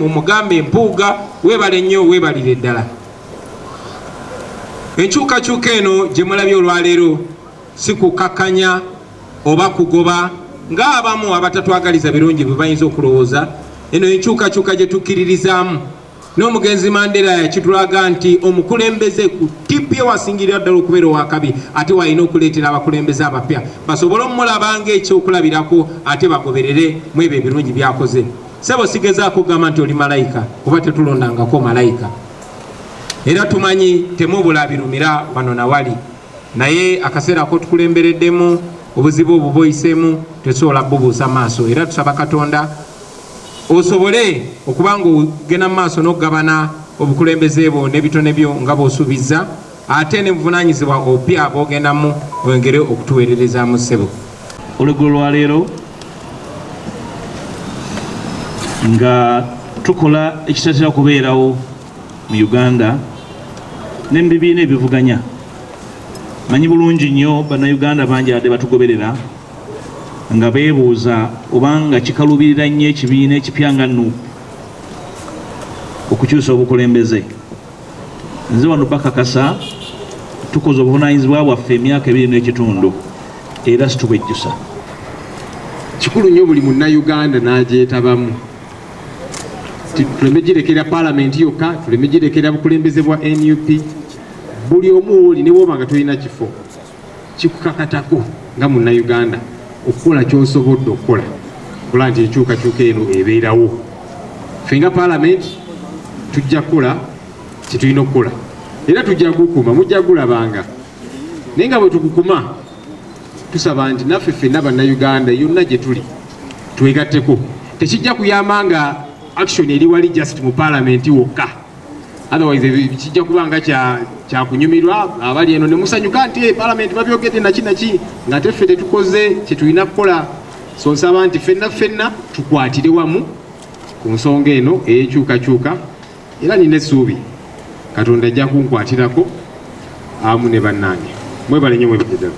Mumugambe Mpuuga webale nnyo webalire ddala. Enkyukakyuka eno gye mulabye olwaleero si kukakkanya oba kugoba ng'abamu abatatwagaliza birungi bwe bayinza okulowooza. Eno enkyukakyuka gye tukkiririzaamu n'omugenzi Mandela yakitulaga nti omukulembeze ku tippye wasingirira ddala okubeera owakabi ate walina okuleetera abakulembeze abapya basobole omulaba ng'ekyokulabirako ate bagoberere mu ebyo ebirungi byakoze. Sebo sigezaako kugamba nti oli malayika kuba tetulondangako malayika, era tumanyi temubula birumira wano nawali, naye akaseera ako tukulembereddemu obuzibu obwo bwoyiseemu tesobola bubuusa maaso, era tusaba Katonda osobole okuba nga ogenda mu maaso n'okugabana obukulembeze bwo n'ebitone byo nga bw'osuubiza, ate ne buvunaanyizibwa obupya bw'ogendamu wengere okutuweererezaamu ssebo. Olugero lwaleero nga tukola ekitatera kubeerawo mu Uganda n'ebibiina ebivuganya. Manyi bulungi nnyo bannayuganda bangi ate batugoberera nga beebuuza obanga kikalubirira nnyo ekibiina ekipya nga NUP okukyusa obukulembeze. Nze wano bakakasa tukoze obuvunaanyizibwa bwaffe emyaka 2 n'ekitundu era situbwejjusa. Kikulu nnyo buli munnayuganda n'agyetabamu. Tuleme girekera Parliament yokka, tuleme girekera bukulembeze bwa NUP. Buli omu oli ne bwoba nga tolina kifo kikukakatako nga munnayuganda okukola ky'osobodde okukola kola nti enkyukakyuka eno ebeerawo. Ffe nga Parliament tujja kukola kye tulina okukola era tujja gukuma, mujja gulabanga. Naye nga bwe tukukuma tusaba nti naffe ffenna bannayuganda yonna gye tuli twegatteko. Tekijja kuyamba nga action eri wali just mu Parliament wokka, otherwise kijja kuba nga kyakunyumirwa abali eno ne musanyuka nti Parliament babyogedde naki nga teffe tetukoze kye tulina kukola. So nsaba nti ffenna tukwatire wamu ku nsonga eno ey'enkyukakyuka, era nina essuubi Katonda ajja kunkwatirako amu ne bannange. Mwebale nnyo mwebale ddala.